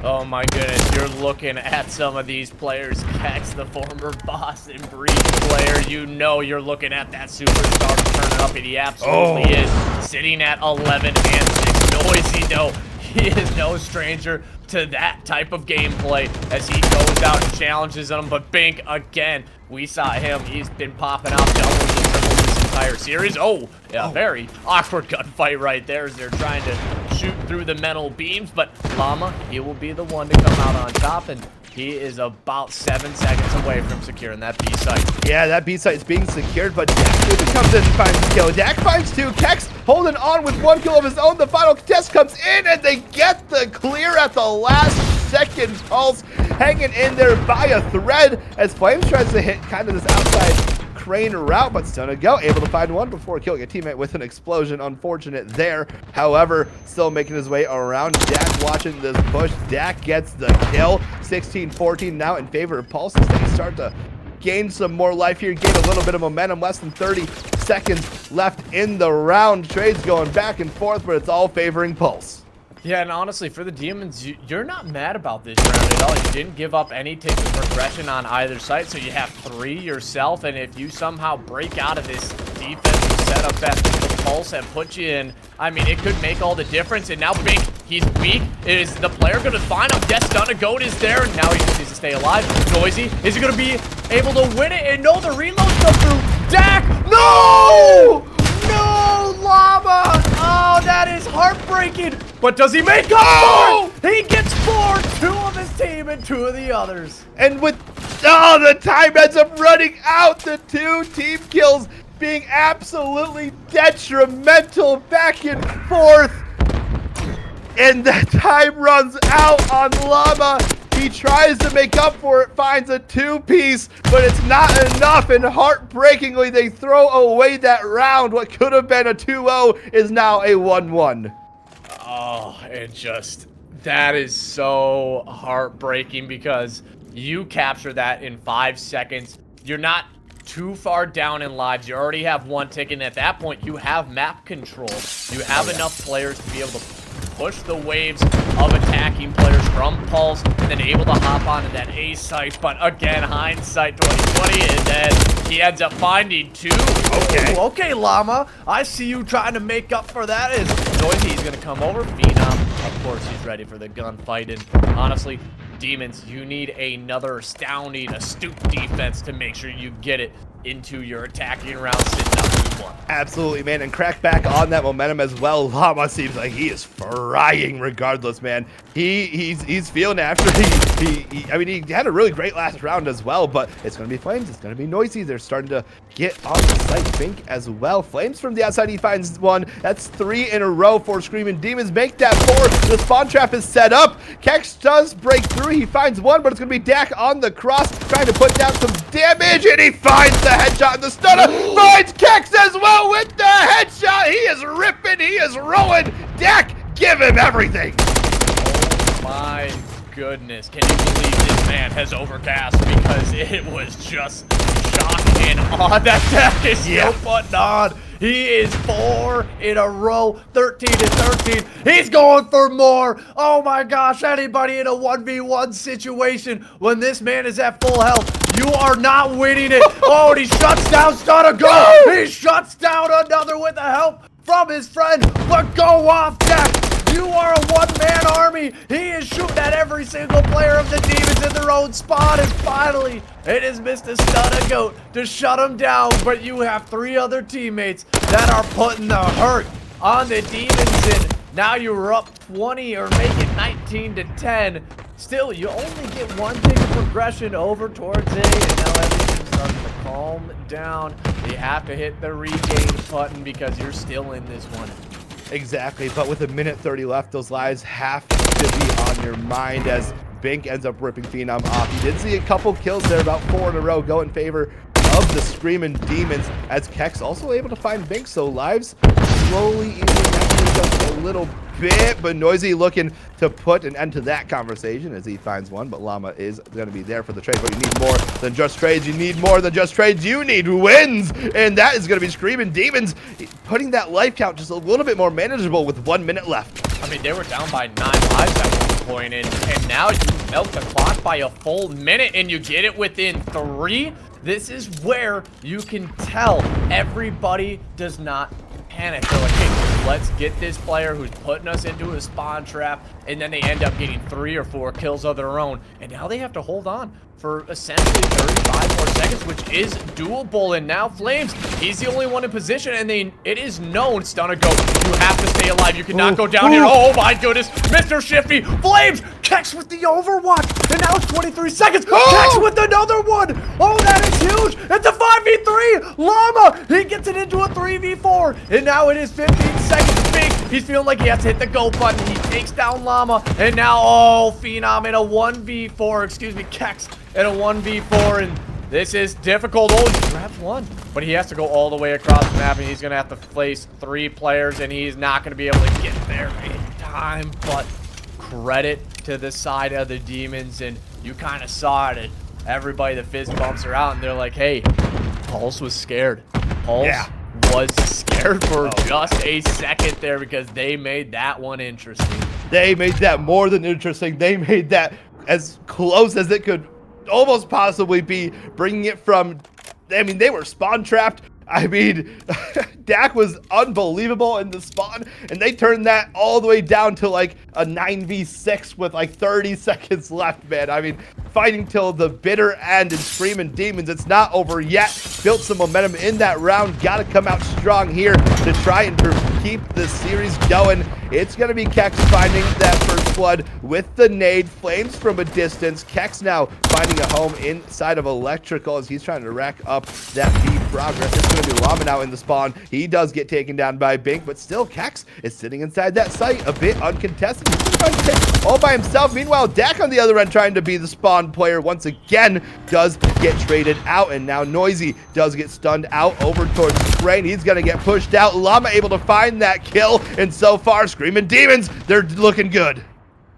Oh my goodness, you're looking at some of these players. Kex, the former Boston Breeze player, you know you're looking at that superstar turn up, and he absolutely is. Sitting at 11 and 6. Noisy, though, he is no stranger to that type of gameplay as he goes out and challenges them. But Bink, again, we saw him. He's been popping out doubles and triples this entire series. Very awkward gunfight right there as they're trying to shoot through the metal beams. But Llama, he will be the one to come out on top, and he is about 7 seconds away from securing that B site. Yeah, that B site is being secured, but Dak comes in and finds the kill. Dak finds 2. Kex holding on with 1 kill of his own. The final test comes in, and they get the clear at the last second. Pulse hanging in there by a thread as Flames tries to hit kind of this outside crane route, but still to go, able to find one before killing a teammate with an explosion. Unfortunate there. However, still making his way around. Dak watching this push. Dak gets the kill. 16-14 now in favor of Pulse as they start to gain some more life here, gain a little bit of momentum. Less than 30 seconds left in the round. Trades going back and forth, but it's all favoring Pulse. Yeah, and honestly, for the Demons, you're not mad about this round at all. You didn't give up any ticks of progression on either side, so you have 3 yourself, and if you somehow break out of this defensive setup that the Pulse have put you in, I mean, it could make all the difference. And now Bink, he's weak. Is the player going to find him? Yes, Stun a Goat is there. Now he just needs to stay alive. Noisy, is he going to be able to win it? And no, the reloads come through. Dak, no! No! Llama! Oh, that is heartbreaking. But does he make up for it? He gets 4, 2 of his team and 2 of the others. And with, oh, the time ends up running out. The 2 team kills being absolutely detrimental back and forth. And the time runs out on Llama. He tries to make up for it, finds a 2-piece, but it's not enough, and heartbreakingly, they throw away that round. What could have been a 2-0 is now a 1-1. Oh, that is so heartbreaking because you capture that in 5 seconds. You're not too far down in lives. You already have 1 tick, and at that point, you have map control. You have enough players to be able to push the waves of attacking players from Pulse, and then able to hop onto that A site. But again, hindsight 2020, and then he ends up finding 2. Okay, Llama. I see you trying to make up for that. Is Noisy's gonna come over. Phenom, of course, he's ready for the gunfight. And honestly, Demons, you need another astounding, astute defense to make sure you get it into your attacking round sitting up 2-1. Absolutely, man, and crack back on that momentum as well. Llama seems like he is frying regardless, man. He's feeling after I mean, he had a really great last round as well, but it's gonna be Flames, it's gonna be Noisy. They're starting to get on the site. Fink as well. Flames from the outside, he finds 1. That's 3 in a row for Screamin. Demons make that 4. The spawn trap is set up. Kex does break through. He finds 1, but it's gonna be Dak on the cross, trying to put down some damage, and he finds the headshot, and the stunner finds Kex as well with the headshot. He is ripping, he is rolling. Dak, give him everything. Oh my goodness. Can you believe this man has overcast? Because it was just shock and awe that Dak is still putting on. He is 4 in a row, 13 to 13. He's going for more. Oh my gosh, anybody in a 1v1 situation when this man is at full health, you are not winning it. Oh, and he shuts down Stunner. Go! He shuts down another with the help from his friend. But go off, Dak. You are a one-man army. He is shooting at every single player of the Demons in their own spot. And finally, it is Mr. Stunner Goat to shut him down. But you have 3 other teammates that are putting the hurt on the Demons. And now you're up 20 or make it 19 to 10. Still, you only get 1 tick of progression over towards A. And now everything's starting to calm down. You have to hit the regain button because you're still in this one. Exactly, but with 1:30 left, those lives have to be on your mind as Bink ends up ripping Phenom off. You did see a couple kills there, about 4 in a row, go in favor of the Screamin' Demons, as Kex also able to find Bink, so lives slowly easing up just a little bit, but Noisy looking to put an end to that conversation as he finds 1, but Llama is going to be there for the trade. But you need more than just trades. You need more than just trades. You need wins, and that is going to be Screamin' Demons putting that life count just a little bit more manageable with 1 minute left. I mean, they were down by 9 lives at one point, and now you milk the clock by a full minute, and you get it within 3. This is where you can tell everybody does not panic. They're like, hey, let's get this player who's putting us into a spawn trap, and then they end up getting 3 or 4 kills of their own, and now they have to hold on for essentially 35 more seconds, which is doable. And now Flames, he's the only one in position, and it is known, Stunner Go, you have to stay alive. You cannot go down here. Oh my goodness, Mr. Shifty. Flames, Kex with the overwatch, and now it's 23 seconds. Kex with another one. Oh, that is huge. It's a 5v3. Llama, he gets it into a 3v4, and now it is 15 seconds. Big, he's feeling like he has to hit the go button. He takes down Llama, and now, oh, Phenom in a 1v4, excuse me, Kex in a 1v4, and this is difficult. Oh, he grabs 1, but he has to go all the way across the map, and he's gonna have to face 3 players, and he's not gonna be able to get there in time. But credit to the side of the Demons, and you kind of saw it, and everybody, the fist bumps are out, and they're like, hey, Pulse was scared. Pulse was scared for just a second there because they made that one interesting. They made that more than interesting. They made that as close as it could almost possibly be, bringing it from, I mean, they were spawn trapped. I mean, Dak was unbelievable in the spawn, and they turned that all the way down to like a 9v6 with like 30 seconds left, man. I mean, fighting till the bitter end and Screamin' Demons. It's not over yet. Built some momentum in that round. Got to come out strong here to try and keep the series going. It's going to be Kex finding that first blood with the nade. Flames from a distance. Kex now finding a home inside of Electrical as he's trying to rack up that B progress. It's going to be Llama now in the spawn. He does get taken down by Bink, but still Kex is sitting inside that site a bit uncontested. He's going to try to take all by himself. Meanwhile, Dak on the other end trying to be the spawn player once again does get traded out, and now Noisy does get stunned out over towards Sprain. He's going to get pushed out. Llama able to find that kill, and so far, Screamin' Demons, they're looking good.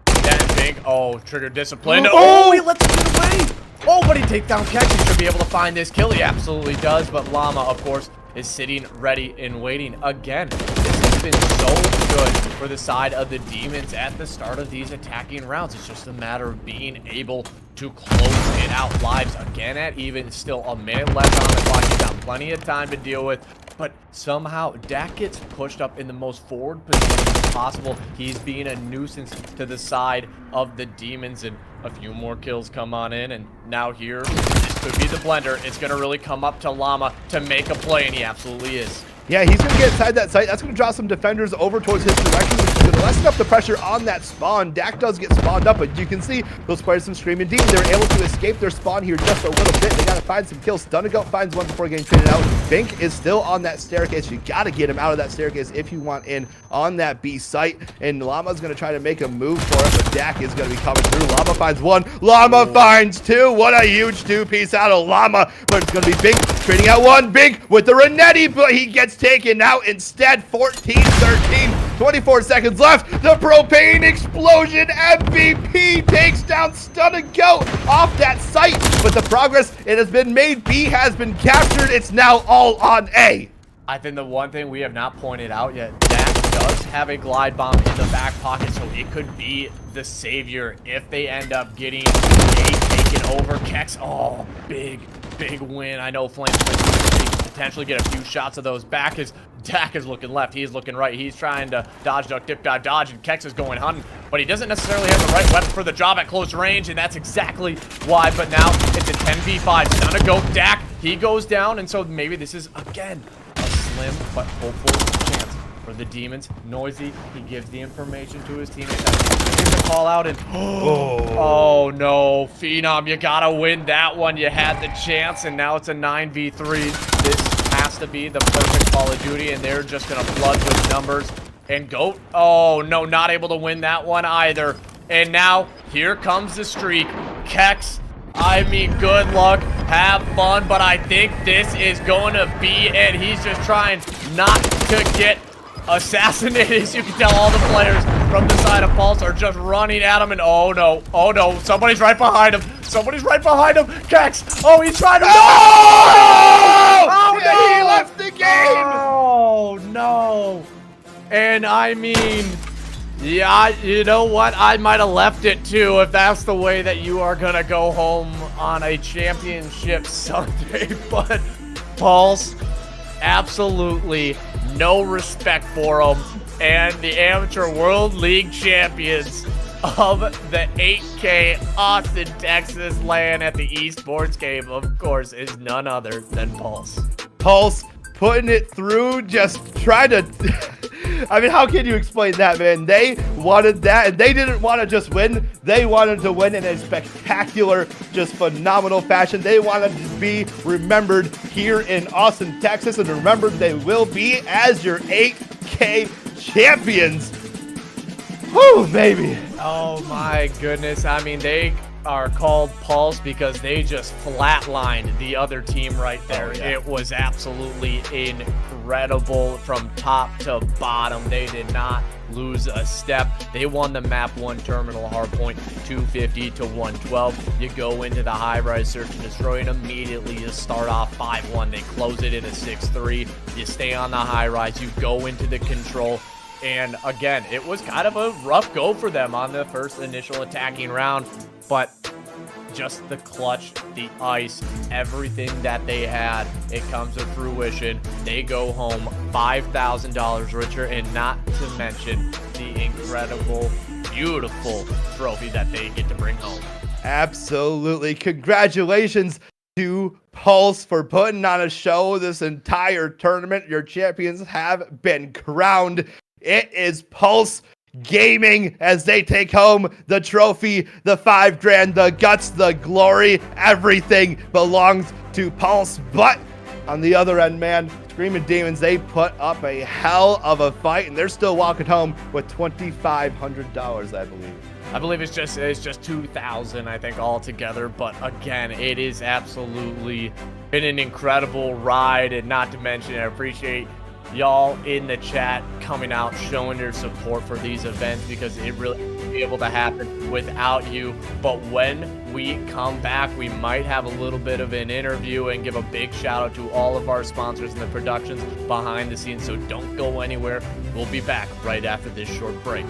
That Bink, oh, trigger discipline. Oh, he lets it get away. Oh, but he takes down Kex. He should be able to find this kill. He absolutely does, but Llama, of course, is sitting ready and waiting. Again, this has been so good for the side of the Demons at the start of these attacking rounds. It's just a matter of being able to close it out. Lives again at even, still a minute left on the clock. He's got plenty of time to deal with, but somehow Dak gets pushed up in the most forward position possible. He's being a nuisance to the side of the Demons, and a few more kills come on in, and now here, this could be the blender. It's gonna really come up to Llama to make a play, and he absolutely is. Yeah, he's going to get inside that site. That's going to draw some defenders over towards his direction, which is going to lessen up the pressure on that spawn. Dak does get spawned up, but you can see those players from Screamin' Demons. They were able to escape their spawn here just a little bit. They got to find some kills. Stunnagoat finds one before getting traded out. Bink is still on that staircase. You got to get him out of that staircase if you want in on that B site. And Llama's going to try to make a move for it, but Dak is going to be coming through. Llama finds one. Llama finds two. What a huge two-piece out of Llama. But it's going to be Bink trading out one. Bink with the Renetti, but he gets taken out instead. 14-13, 24 seconds left. The propane explosion. MVP takes down Stunnagoat off that site, but the progress it has been made. B has been captured. It's now all on A. I think the one thing we have not pointed out yet, Dak does have a glide bomb in the back pocket, so it could be the savior if they end up getting A taken over. Kex, oh, big win. I know Flames potentially get a few shots of those back as Dak is looking left. He's looking right. He's trying to dodge, duck, dip, dive, dodge, and Kex is going hunting, but he doesn't necessarily have the right weapon for the job at close range, and that's exactly why. But now it's a 10v5. Stunnagoat, Dak, he goes down, and so maybe this is, again, a slim but hopeful chance for the Demons. Noisy, he gives the information to his teammates. He gives a call out, and oh no, Phenom, you gotta win that one. You had the chance, and now it's a 9v3. This has to be the perfect Call of Duty, and they're just gonna flood with numbers. And Goat, oh no, not able to win that one either. And now here comes the streak. Kex, I mean, good luck, have fun, but I think this is going to be it. He's just trying not to get assassinated. As you can tell, all the players from the side of Pulse are just running at him, and oh no, somebody's right behind him. Somebody's right behind him. Kex, oh, he's trying to... Oh! Yeah, he left the game! Oh, no. And I mean... yeah, you know what? I might have left it too if that's the way that you are gonna go home on a championship Sunday. But Pulse, absolutely no respect for them. And the Amateur World League champions of the 8K Austin, Texas LAN at the esports game, of course, is none other than Pulse. Pulse putting it through, just trying to... I mean, how can you explain that, man? They wanted that, and they didn't want to just win. They wanted to win in a spectacular, just phenomenal fashion. They wanted to be remembered here in Austin, Texas, and remembered they will be as your 8K champions. Whew, baby. Oh, my goodness. I mean, they are called Pulse because they just flatlined the other team right there. Oh, yeah. It was absolutely incredible from top to bottom. They did not lose a step. They won the map 1 terminal hardpoint 250 to 112. You go into the high-rise search and destroy, and immediately you start off 5-1. They close it in a 6-3. You stay on the high-rise. You go into the control. And again, it was kind of a rough go for them on the first initial attacking round, but just the clutch, the ice, everything that they had, it comes to fruition. They go home $5,000 richer, and not to mention the incredible, beautiful trophy that they get to bring home. Absolutely. Congratulations to Pulse for putting on a show this entire tournament. Your champions have been crowned. It is Pulse Gaming as they take home the trophy, the $5,000, the guts, the glory. Everything belongs to Pulse. But on the other end, man, Screamin Demons, they put up a hell of a fight, and they're still walking home with $2,500, I believe. I believe it's just 2,000, I think, altogether. But again, it is absolutely been an incredible ride, and not to mention, I appreciate y'all in the chat coming out, showing your support for these events, because it really wouldn't be able to happen without you. But when we come back, we might have a little bit of an interview and give a big shout out to all of our sponsors and the productions behind the scenes. So don't go anywhere. We'll be back right after this short break.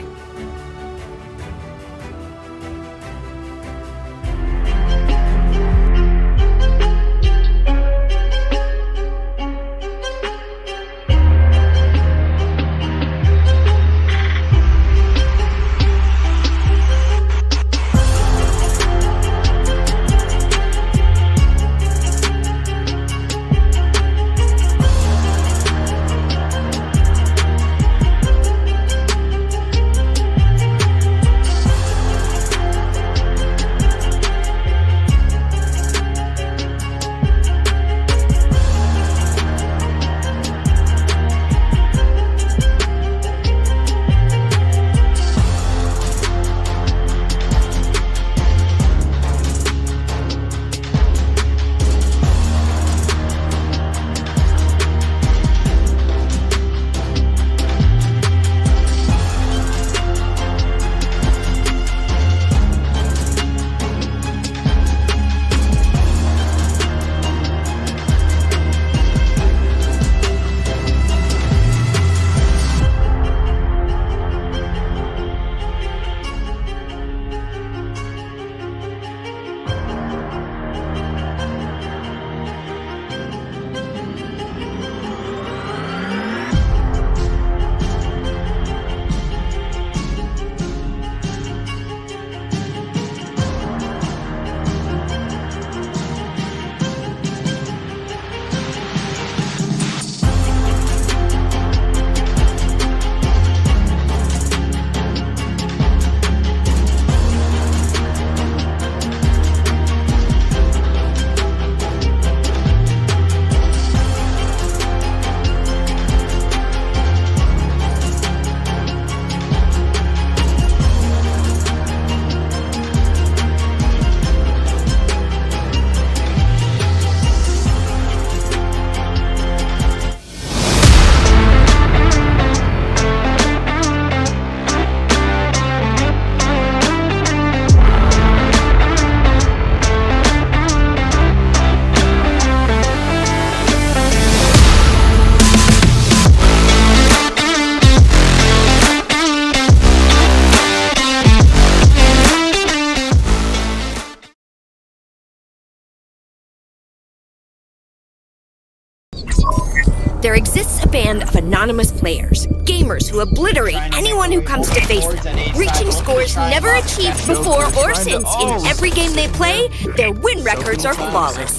There exists a band of anonymous players, gamers who obliterate anyone who comes to face them, reaching scores never achieved before or since. In every game they play, their win records are flawless.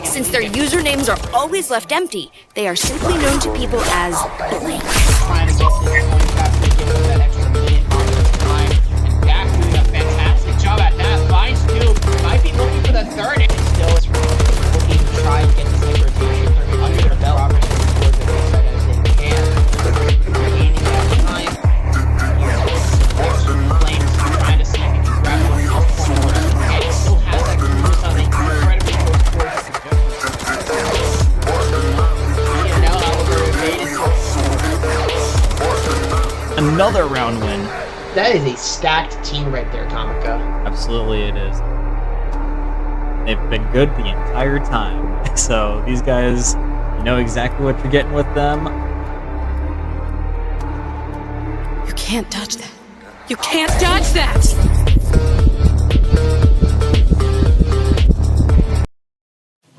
Since their usernames are always left empty, they are simply known to people as blank. Trying to get to this point, Pastor, give them that extra minute on their time. And Dak doing a fantastic job at that. Finds two, might be looking for the third, and still is looking to try and get this like rotation under their belt. Robertson scores it as soon as they can. Gaining that time. Flames trying to see if he can grab one off point order. And he still has that boost on the incredibly close quarters. Another round win. That is a stacked team right there, Tomika. Absolutely it is. They've been good the entire time. So these guys, you know exactly what you're getting with them. You can't dodge that. You can't dodge that!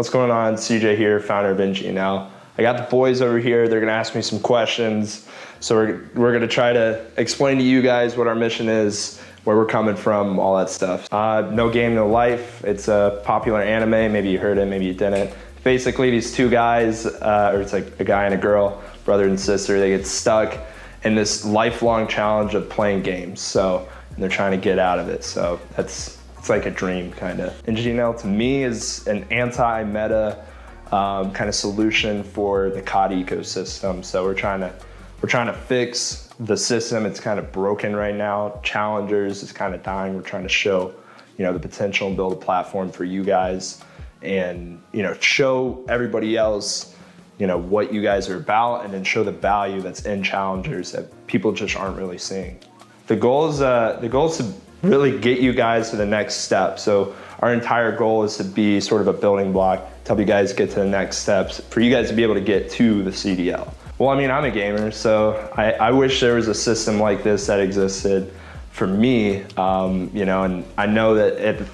What's going on? CJ here, founder of NGNL. I got the boys over here. They're gonna ask me some questions. So we're gonna try to explain to you guys what our mission is, where we're coming from, all that stuff. No Game, No Life. It's a popular anime. Maybe you heard it, maybe you didn't. Basically, these two guys, or it's like a guy and a girl, brother and sister, they get stuck in this lifelong challenge of playing games. So, and they're trying to get out of it. So it's like a dream, kind of. NGNL to me is an anti-meta kind of solution for the COD ecosystem. So we're trying to fix the system. It's kind of broken right now. Challengers is kind of dying. We're trying to show, the potential and build a platform for you guys, and show everybody else, what you guys are about, and then show the value that's in challengers that people just aren't really seeing. The goal is to really get you guys to the next step. So our entire goal is to be sort of a building block to help you guys get to the next steps, for you guys to be able to get to the CDL. Well, I mean, I'm a gamer, so I wish there was a system like this that existed for me, and I know that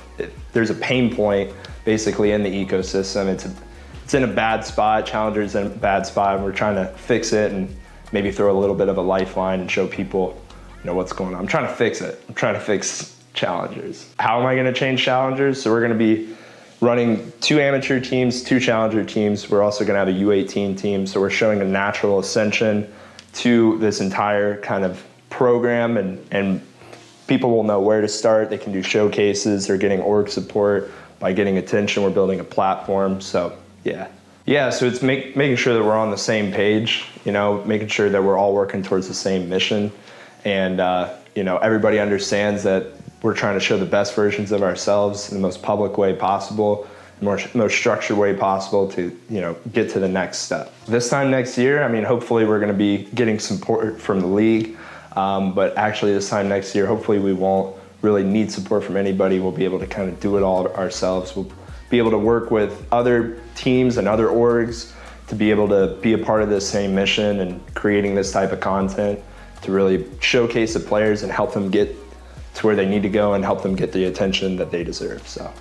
there's a pain point basically in the ecosystem. It's in a bad spot, Challenger's in a bad spot, and we're trying to fix it and maybe throw a little bit of a lifeline and show people what's going on. I'm trying to fix it. I'm trying to fix Challengers. How am I gonna change Challengers? So we're gonna be running 2 amateur teams, 2 Challenger teams. We're also gonna have a U18 team. So we're showing a natural ascension to this entire kind of program, and people will know where to start. They can do showcases. They're getting org support. By getting attention, we're building a platform. So yeah, so it's making sure that we're on the same page, making sure that we're all working towards the same mission. And, everybody understands that we're trying to show the best versions of ourselves in the most public way possible, the most structured way possible to, get to the next step. This time next year, hopefully we're going to be getting support from the league. But actually this time next year, hopefully we won't really need support from anybody. We'll be able to kind of do it all ourselves. We'll be able to work with other teams and other orgs to be able to be a part of this same mission and creating this type of content to really showcase the players and help them get to where they need to go and help them get the attention that they deserve. So.